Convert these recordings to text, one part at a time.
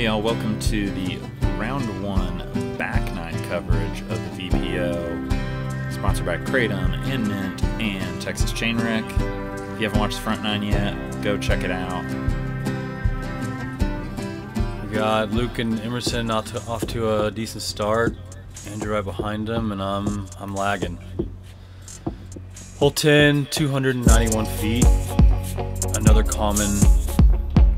Hey y'all, welcome to the round 1 back 9 coverage of the VPO, sponsored by Kratom, Mint, and Texas Chainwreck. If you haven't watched the front 9 yet, go check it out. We got Luke and Emerson off to a decent start. Andrew right behind them, and I'm lagging. Hole 10, 291 feet. Another common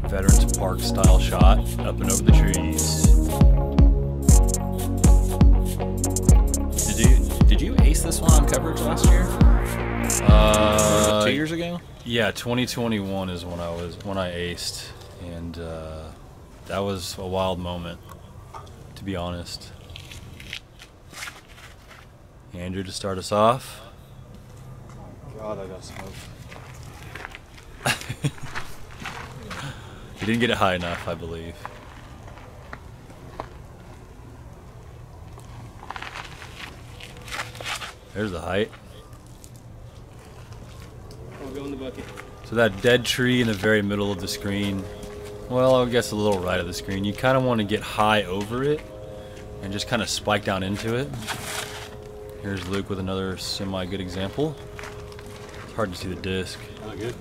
Veterans Park style shot, up and over the trees. Did you ace this one on coverage last year? 2 years ago? Yeah, 2021 is when I aced, and that was a wild moment, to be honest. Andrew to start us off. God, I got smoked. He didn't get it high enough, I believe. There's the height. I'll go in the bucket. So that dead tree in the very middle of the screen, well, I guess a little right of the screen, you kind of want to get high over it and just kind of spike down into it. Here's Luke with another semi-good example. It's hard to see the disc. Not good.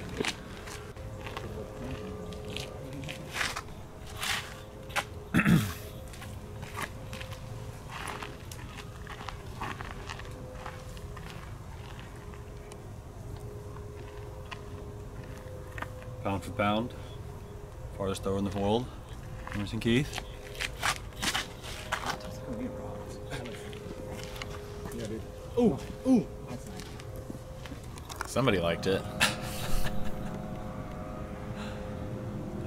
Pound for pound, farthest thrower in the world, Emerson Keith. Ooh, ooh. Somebody liked it.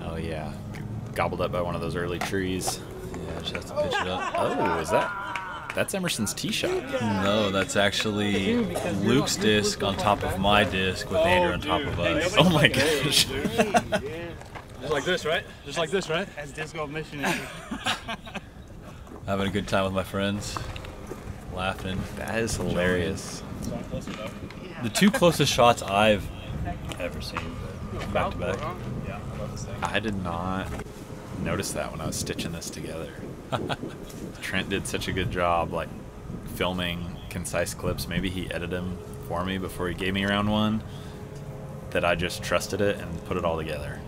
Oh yeah, gobbled up by one of those early trees. Yeah, just have to pitch it up. Oh, is that's Emerson's tee shot? No, that's actually Luke's disc on top of my disc with Andrew on top of us. Oh my gosh. Just like this, right? Just like this, right? As disco mission. Having a good time with my friends, laughing. That is hilarious. The two closest shots I've ever seen, back to back. Yeah, I love this thing. I did not notice that when I was stitching this together. Trent did such a good job, like filming concise clips. Maybe he edited them for me before he gave me round 1, that I just trusted it and put it all together.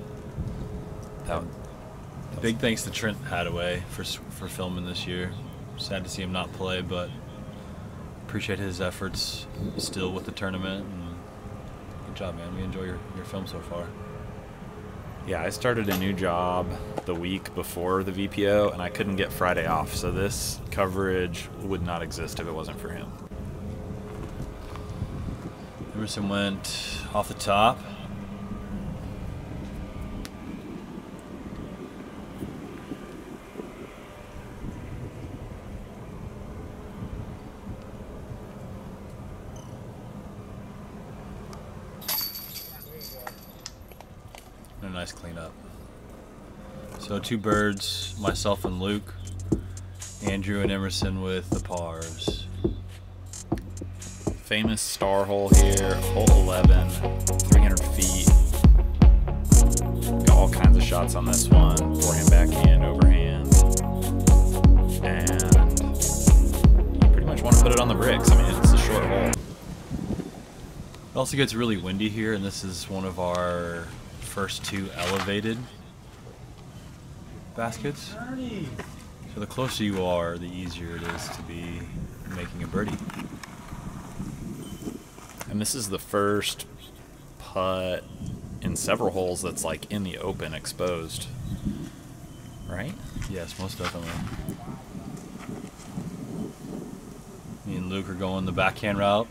Big thanks to Trent Hadaway for filming this year. Sad to see him not play, but appreciate his efforts still with the tournament. And good job, man. We enjoy your film so far. Yeah, I started a new job the week before the VPO, and I couldn't get Friday off, so this coverage would not exist if it wasn't for him. Emerson went off the top. A nice cleanup. So 2 birds, myself and Luke, Andrew and Emerson with the pars. Famous star hole here, hole 11, 300 feet. Got all kinds of shots on this one, forehand, backhand, overhand. And you pretty much want to put it on the bricks. I mean, it's a short hole. It also gets really windy here, and this is one of our first 2 elevated baskets. So the closer you are, the easier it is to be making a birdie. And this is the first putt in several holes that's like in the open, exposed, right? Yes, most definitely. Me and Luke are going the backhand route,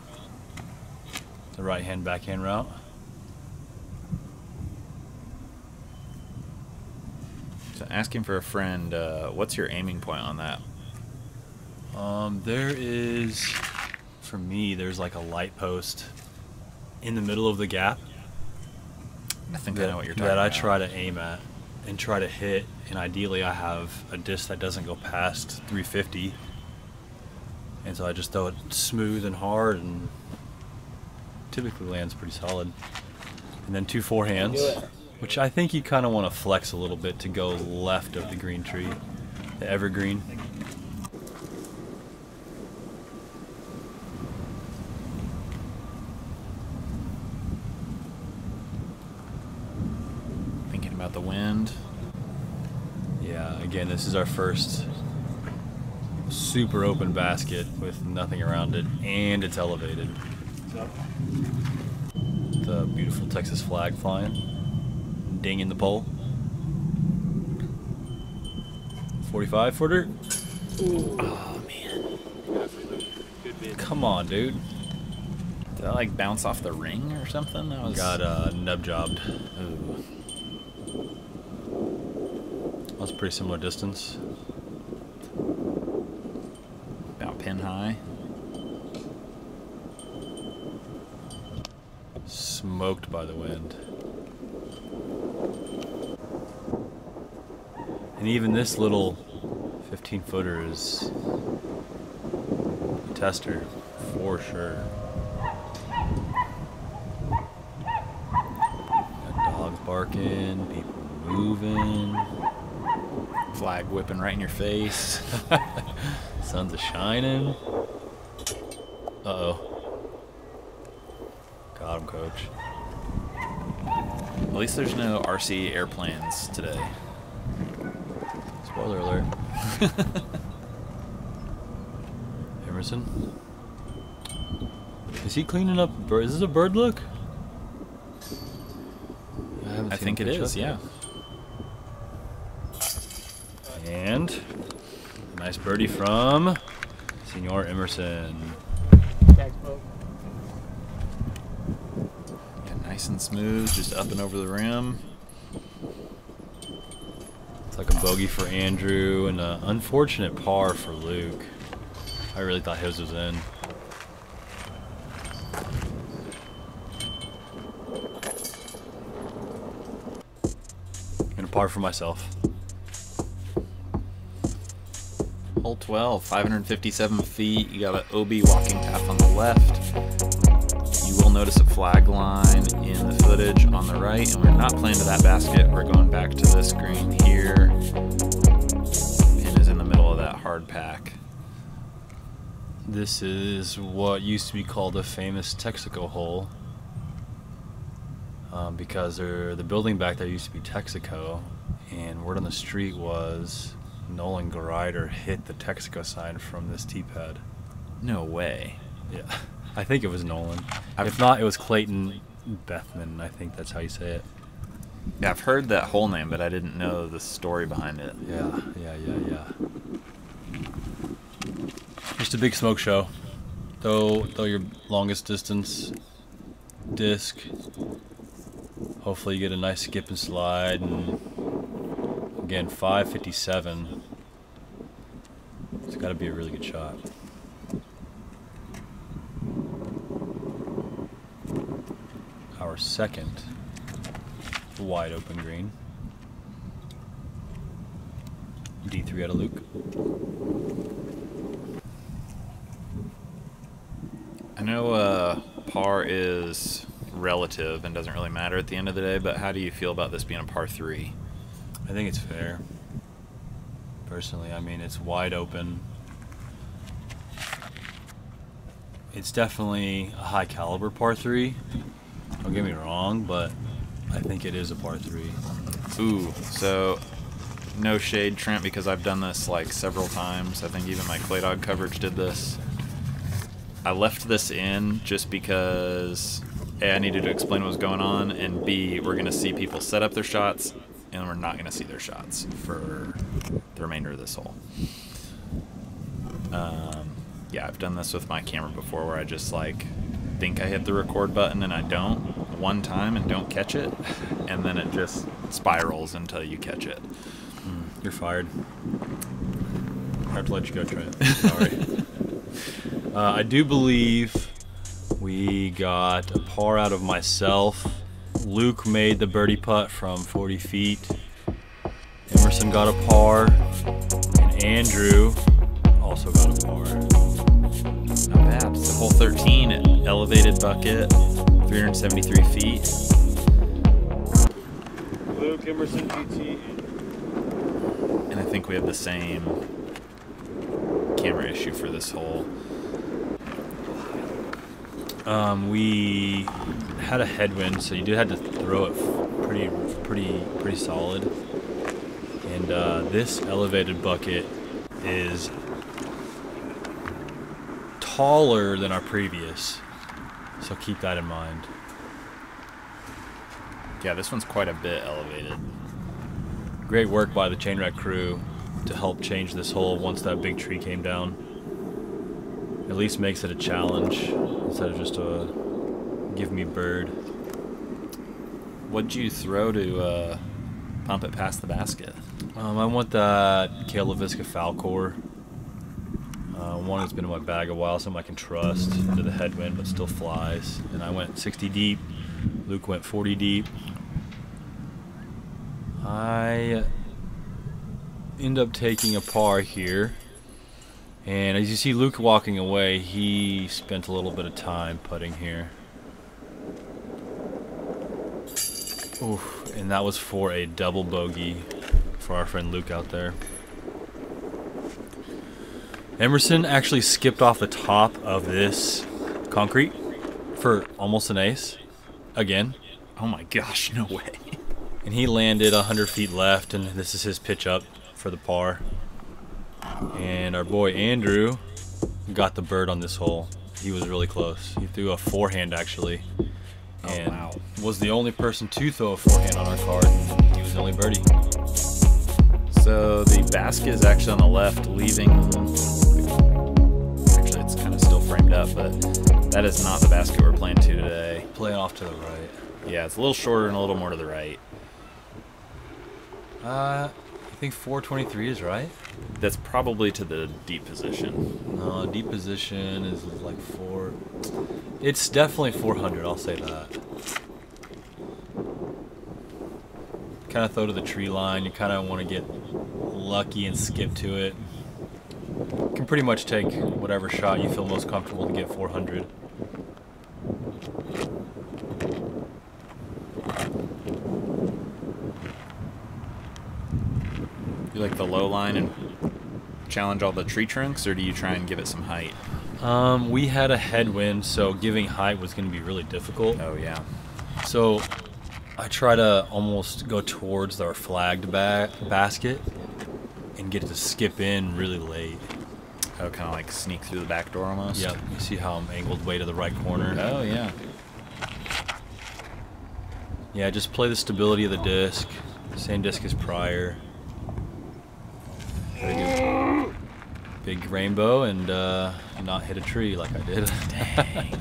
the right-hand backhand route. So asking for a friend, what's your aiming point on that? There is, for me, there's like a light post in the middle of the gap. I think I know what you're talking that I about. try to aim at and try to hit, and ideally I have a disc that doesn't go past 350, and so I just throw it smooth and hard, and typically lands pretty solid. And then 2 forehands. which I think you kind of want to flex a little bit to go left of the green tree, the evergreen. Thinking about the wind. Yeah, again, this is our first super open basket with nothing around it, and it's elevated. The beautiful Texas flag flying, dinging the pole. 45 footer. Oh man! Come on, dude. Did that like bounce off the ring or something? That was Got nub jobbed. Ooh. That was a pretty similar distance. About pin high. Smoked by the wind. And even this little 15 footer is a tester for sure. Got dogs barking, people moving, Flag whipping right in your face. sun's a shining. Uh-oh. Got him, coach. At least there's no RC airplanes today. Spoiler alert. Emerson. Is he cleaning up birds? Is this a bird look? I think it is, yeah. And a nice birdie from Senor Emerson. Yeah, nice and smooth, just up and over the rim. It's like a bogey for Andrew and an unfortunate par for Luke. I really thought his was in. And a par for myself. Hole 12, 557 feet. You got an OB walking path on the left. You will notice a flag line in the footage on the right, and we're not playing to that basket. We're going back to this green here. Pin is in the middle of that hard pack. This is what used to be called the famous Texaco hole. Because the building back there used to be Texaco, and word on the street was Nolan Grider hit the Texaco sign from this tee pad. No way. Yeah, I think it was Nolan. If not, it was Clayton Bethman. I think that's how you say it. Yeah, I've heard that whole name, but I didn't know the story behind it. Yeah. Just a big smoke show. Throw your longest distance disc. Hopefully you get a nice skip and slide. And again, 557. It's got to be a really good shot. Our second wide open green. D3 out of Luke. I know par is relative and doesn't really matter at the end of the day, but how do you feel about this being a par 3? I think it's fair. Personally, I mean, it's wide open. It's definitely a high caliber par 3. Don't get me wrong, but I think it is a par 3. Ooh, so no shade, Trent, because I've done this like several times. I think even my Clay Dog coverage did this. I left this in just because A, I needed to explain what was going on, and B, we're going to see people set up their shots, and we're not going to see their shots for the remainder of this hole. Yeah, I've done this with my camera before where I just like think I hit the record button and I don't one time and don't catch it, and then it just spirals until you catch it. You're fired. I have to let you go, Trent. Sorry. I do believe we got a par out of myself. Luke made the birdie putt from 40 feet. Emerson got a par. And Andrew also got a par. Not bad. So hole 13 at elevated bucket, 373 feet. Luke Emerson, GT. And I think we have the same camera issue for this hole. We had a headwind, so you did have to throw it pretty solid. And this elevated bucket is taller than our previous, so keep that in mind. Yeah, this one's quite a bit elevated. Great work by the chain rack crew to help change this hole once that big tree came down. At least makes it a challenge instead of just a give me bird. What'd you throw to pump it past the basket? I want that Kale LaVisca Falcor. One that's been in my bag a while, something I can trust to the headwind but still flies. And I went 60 deep. Luke went 40 deep. I end up taking a par here. And as you see Luke walking away, he spent a little bit of time putting here. Oof, and that was for a double bogey for our friend Luke out there. Emerson actually skipped off the top of this concrete for almost an ace. Again. Oh my gosh, no way. And he landed 100 feet left, and this is his pitch up for the par. And our boy Andrew got the bird on this hole. He was really close. He threw a forehand actually. And wow. Was the only person to throw a forehand on our card. And he was the only birdie. So the basket is actually on the left, leaving... Actually, it's kind of still framed up, but that is not the basket we're playing to today. Playing off to the right. Yeah, it's a little shorter and a little more to the right. I think 423 is right. That's probably to the deep position. No, deep position is like 4. It's definitely 400, I'll say that. Kind of throw to the tree line. You kind of want to get lucky and skip to it. You can pretty much take whatever shot you feel most comfortable to get 400. You like the low line and challenge all the tree trunks, or do you try and give it some height? We had a headwind, so giving height was going to be really difficult. Oh yeah. So I try to almost go towards our flagged basket and get it to skip in really late. Oh, kind of like sneak through the back door almost? Yep, you see how I'm angled way to the right corner? Oh yeah. Yeah, just play the stability of the disc. Same disc as prior. Very good. Big rainbow and not hit a tree like I did. Dang.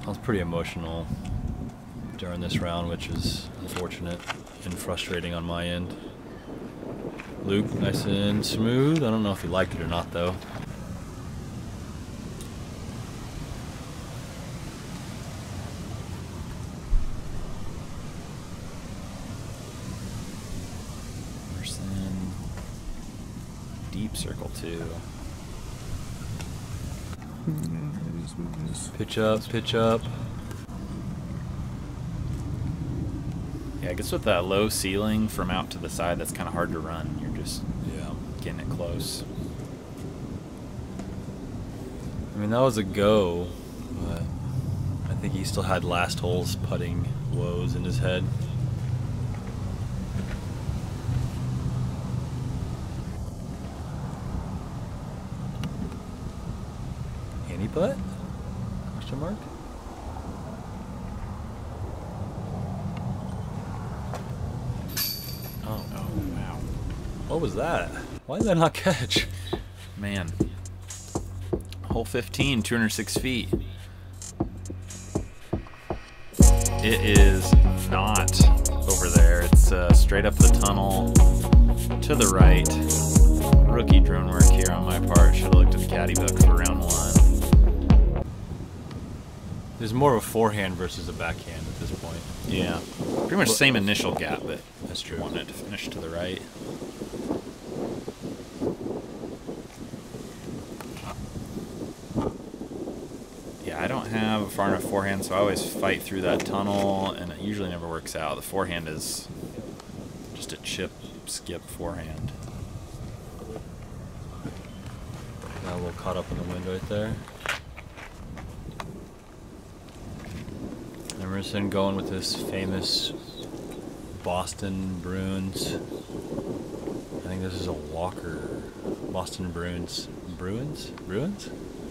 I was pretty emotional during this round, which is unfortunate and frustrating on my end. Luke, nice and smooth. I don't know if he liked it or not, though. Emerson. Deep circle 2. Pitch up, pitch up. Yeah, I guess with that low ceiling from out to the side, that's kind of hard to run. You're just getting it close. I mean, that was a go, but I think he still had last hole's putting woes in his head. Any putt? Question mark? Oh, wow. What was that? Why did that not catch? Man. Hole 15, 206 feet. It is not over there. It's straight up the tunnel to the right. Rookie drone work here on my part. Should have looked at the caddy book for round 1. There's more of a forehand versus a backhand at this point. Yeah. Pretty much same initial gap, but That's true. wanted it to finish to the right. Yeah, I don't have a far enough forehand, so I always fight through that tunnel, and it usually never works out. The forehand is just a chip, skip forehand. Got a little caught up in the wind right there. Emerson going with this famous Boston Bruins. I think this is a Walker. Boston Bruins. Bruins?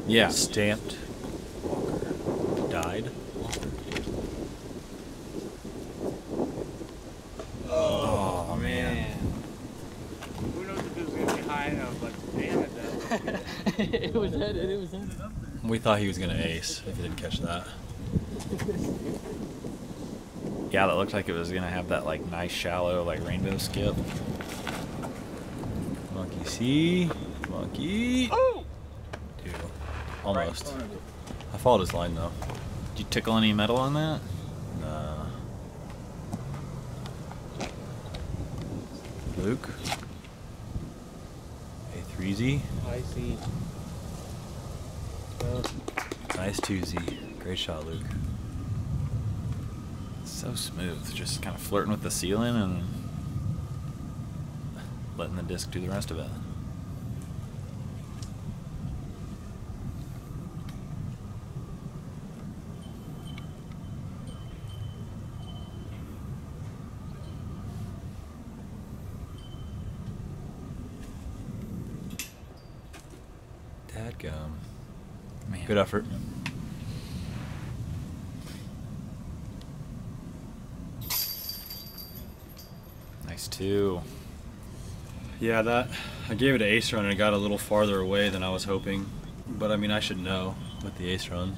Yeah. Stamped Walker. Died Walker. Oh, man. Who knows if it was going to be high enough, but damn it, though. It was headed, it was headed. We thought he was going to ace if he didn't catch that. Yeah, that looked like it was going to have that, like, nice shallow, like, rainbow skip. Monkey C. Monkey. Oh! Dude, almost. I followed his line though. Did you tickle any metal on that? Nah. Luke. A3Z. I see. Nice 2Z. Great shot, Luke. So smooth, just kind of flirting with the ceiling and letting the disc do the rest of it. Dadgum. Man. Good effort. Nice too. Yeah, that I gave it an ace run and it got a little farther away than I was hoping. But I mean, I should know with the ace run.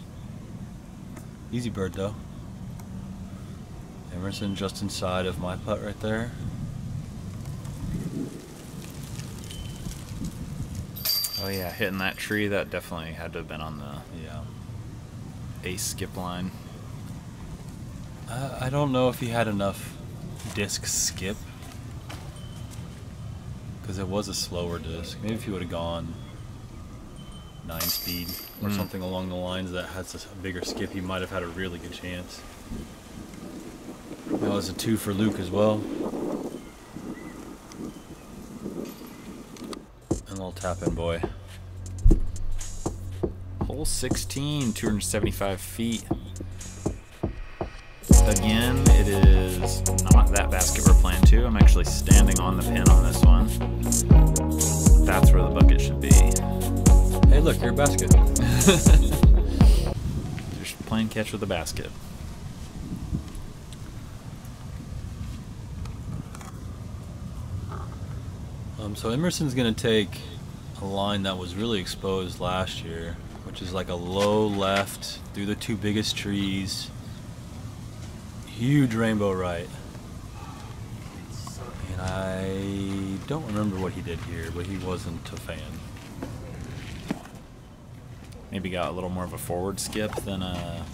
Easy bird though. Emerson just inside of my putt right there. Oh yeah, hitting that tree, that definitely had to have been on the Yeah. ace skip line. I don't know if he had enough disc skip. Because it was a slower disc. Maybe if he would have gone 9 speed or something along the lines that has a bigger skip, he might have had a really good chance. That was a 2 for Luke as well. And a little tap in, boy. Hole 16, 275 feet. Again, it is not that basket we're playing to. I'm actually standing on the pin on this one. That's where the bucket should be. Hey, look, you're a basket. Just playing catch with the basket. So Emerson's going to take a line that was really exposed last year, which is like a low left through the 2 biggest trees. Huge rainbow right. And I don't remember what he did here, but he wasn't a fan. Maybe got a little more of a forward skip than a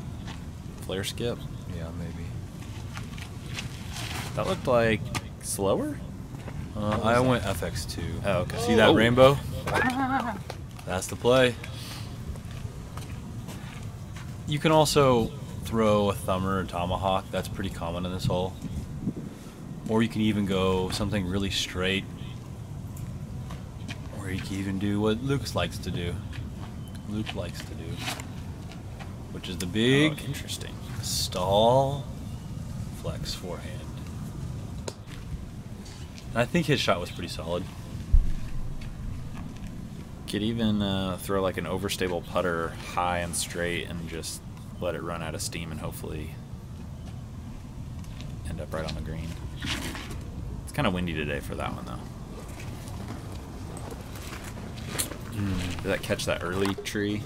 flare skip. Yeah, maybe. That looked like slower? I went FX2. Oh, okay. See that rainbow? That's the play. You can also throw a thumber or tomahawk. That's pretty common in this hole. Or you can even go something really straight. Or you can even do what Luke likes to do. Which is the big interesting stall flex forehand. And I think his shot was pretty solid. Could even throw like an overstable putter high and straight and just let it run out of steam and hopefully end up right on the green. It's kind of windy today for that one though. Did that catch that early tree?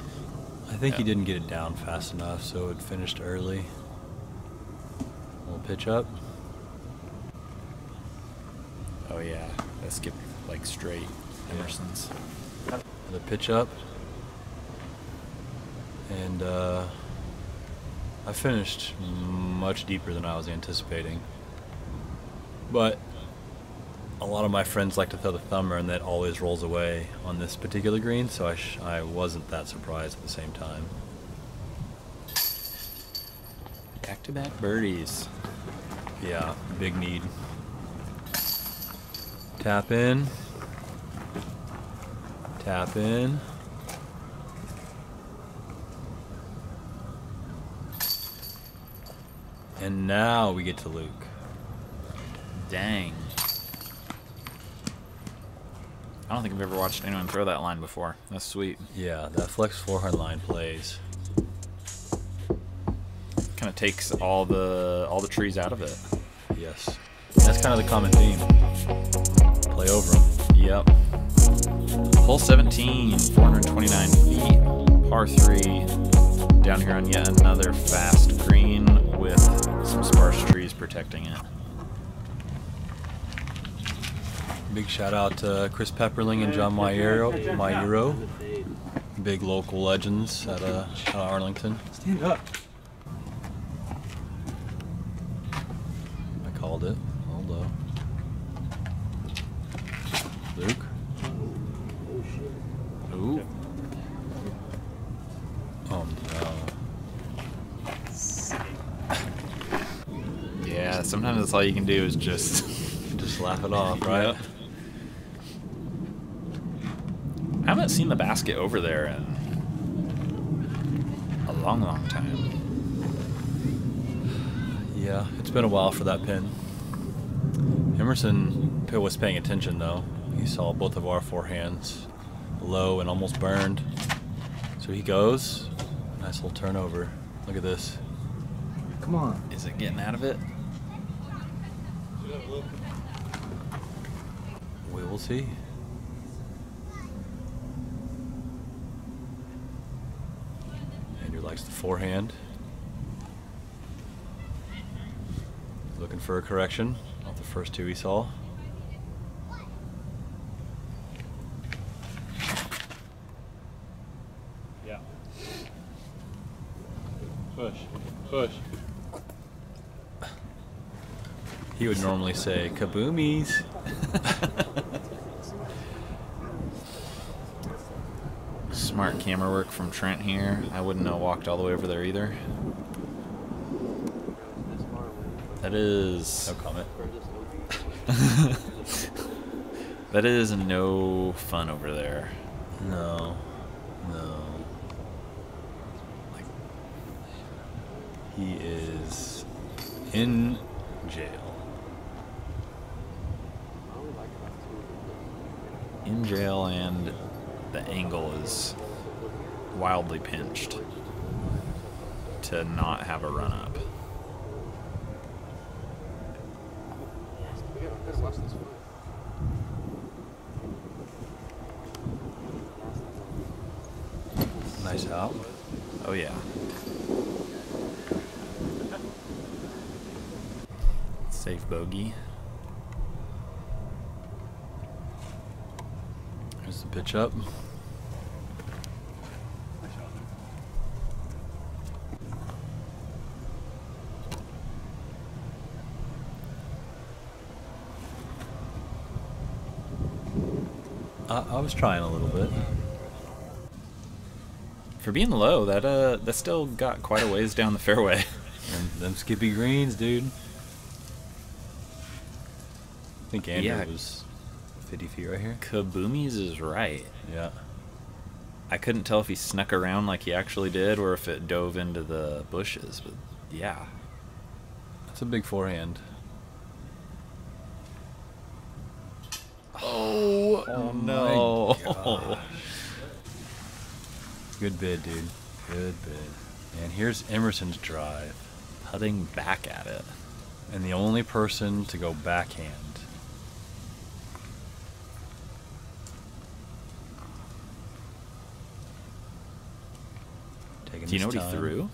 I think he didn't get it down fast enough, so it finished early. We'll pitch up. Oh yeah, that skipped like straight Emerson's. The pitch up. And I finished much deeper than I was anticipating. But a lot of my friends like to throw the thumber and that always rolls away on this particular green, so I wasn't that surprised at the same time. Back-to-back birdies. Yeah, big need. Tap in. Tap in. And now we get to Luke. Dang. I don't think I've ever watched anyone throw that line before. That's sweet. Yeah, that flex forehand line plays. Kind of takes all the trees out of it. Yes. That's kind of the common theme. Play over them. Yep. Hole 17, 429 feet, par 3. Down here on yet another fast green with some sparse trees protecting it. Big shout out to Chris Pepperling and John Maiuro. Big local legends at Arlington. Stand up. I called it. Hold up. Luke? Ooh. Oh no. Yeah, sometimes that's all you can do is just Laugh it off, right? Yep. I haven't seen the basket over there in a long, long time. Yeah, it's been a while for that pin. Emerson was paying attention though. He saw both of our forehands low and almost burned. So he goes. Nice little turnover. Look at this. Come on. Is it getting out of it? We will see. Andrew likes the forehand. Looking for a correction off the first two he saw. Yeah. Push. Push. He would normally say kaboomies. Smart camera work from Trent here. I wouldn't have walked all the way over there either. That is... No comment. That is no fun over there. No. No. Like, he is in jail. In jail, and the angle is wildly pinched to not have a run-up. Nice out. Oh yeah. Safe bogey. Here's the pitch up. I was trying a little bit. For being low, that still got quite a ways down the fairway. And them skippy greens, dude. I think Andrew was 50 feet right here. Kaboomies is right. Yeah. I couldn't tell if he snuck around like he actually did or if it dove into the bushes, but yeah. That's a big forehand. Oh no. My gosh. Good bid, dude. Good bid. And here's Emerson's drive. Putting back at it. And the only person to go backhand. Taking Do you know his what he threw?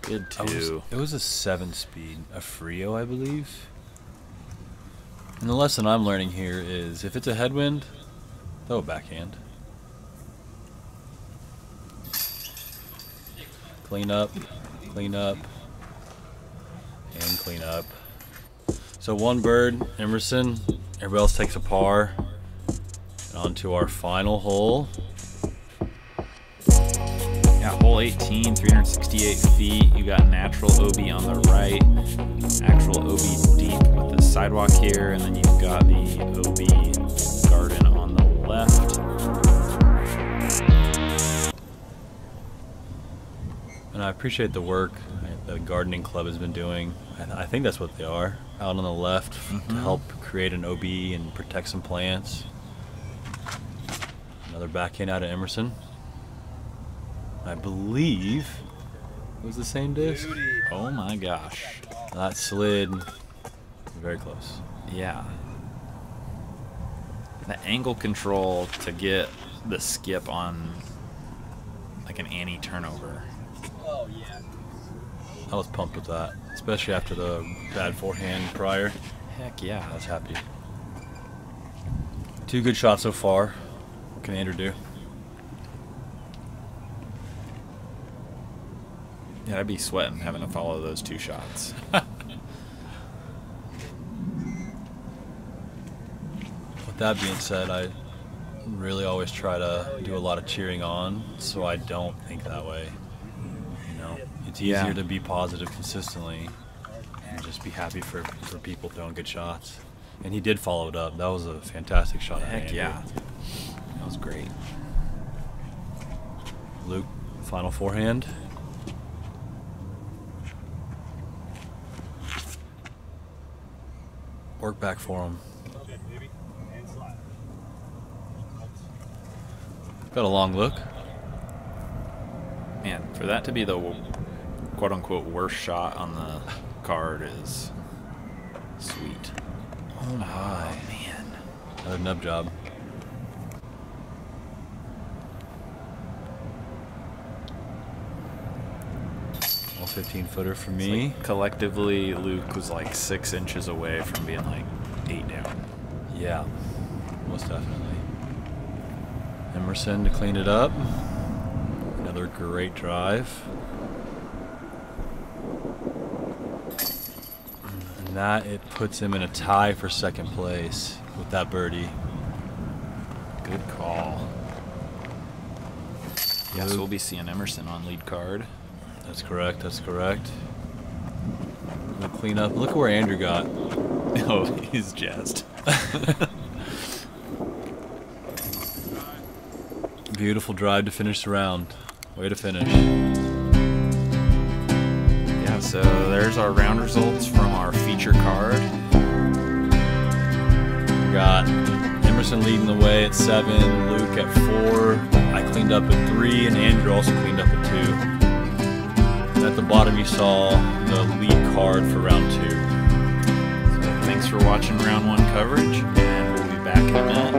Good two. It was a 7-speed, a Frio, I believe. And the lesson I'm learning here is if it's a headwind, throw a backhand. Clean up, and clean up. So one bird, Emerson. Everybody else takes a par. And on to our final hole. Yeah, hole 18, 368 feet. You got natural OB on the right, actual OB deep with the sidewalk here, and then you've got the OB garden on the left. And I appreciate the work the gardening club has been doing. I think that's what they are, out on the left to help create an OB and protect some plants. Another backhand out of Emerson. I believe it was the same disc. Oh my gosh. That slid very close. Yeah. The angle control to get the skip on like an Annie turnover. Oh, yeah. I was pumped with that, especially after the bad forehand prior. Heck yeah. I was happy. 2 good shots so far. What can Andrew do? Yeah, I'd be sweating having to follow those 2 shots. With that being said, I really always try to do a lot of cheering on, so I don't think that way. You know, it's easier to be positive consistently and just be happy for people throwing good shots. And he did follow it up. That was a fantastic shot. Heck yeah. That was great. Luke, final forehand. Work back for him. Got a long look. Man, for that to be the quote-unquote worst shot on the card is sweet. Oh my. Man. Another nub job. All 15-footer for me. Like collectively, Luke was like 6 inches away from being like 8 down. Yeah, most definitely. Emerson to clean it up. Another great drive. And that, it puts him in a tie for second place with that birdie. Good call. Yeah, so we'll be seeing Emerson on lead card. That's correct, that's correct. We'll clean up. Look at where Andrew got. Oh, he's jazzed. Beautiful drive to finish the round. Way to finish. Yeah, so there's our round results from our feature card. We got Emerson leading the way at 7, Luke at 4. I cleaned up at 3, and Andrew also cleaned up at 2. And at the bottom you saw the lead card for round 2. So thanks for watching round 1 coverage, and we'll be back in a minute.